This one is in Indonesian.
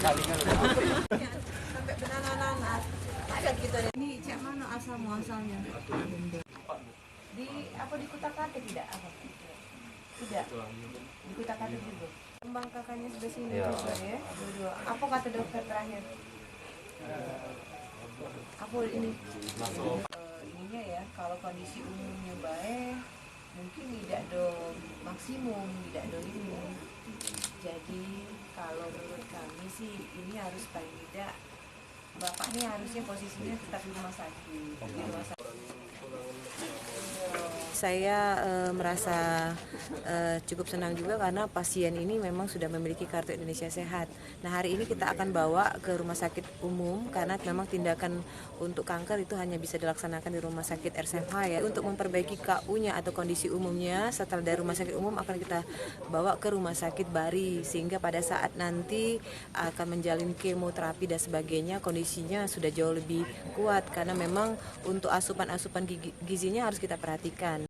Sampai benanan ada kita ini cak mana asal muasalnya? Di apa di Kutakata tidak apa? Tidak. Di Kutakata juga. Kembang kakaknya sebelah sini juga ya. Dua. Apa kata dokter terakhir? Apa ini? Ininya ya, kalau kondisi umumnya baik, mungkin tidak do maksimum, tidak do ini. Jadi kalau menurut kami sih ini harus paling tidak bapak ini harusnya posisinya tetap di rumah sakit. Saya merasa cukup senang juga karena pasien ini memang sudah memiliki kartu Indonesia Sehat. Nah, hari ini kita akan bawa ke rumah sakit umum karena memang tindakan untuk kanker itu hanya bisa dilaksanakan di rumah sakit RSMH ya. Untuk memperbaiki KU-nya atau kondisi umumnya, setelah dari rumah sakit umum akan kita bawa ke rumah sakit Bari sehingga pada saat nanti akan menjalin kemoterapi dan sebagainya kondisinya sudah jauh lebih kuat karena memang untuk asupan gizinya harus kita perhatikan.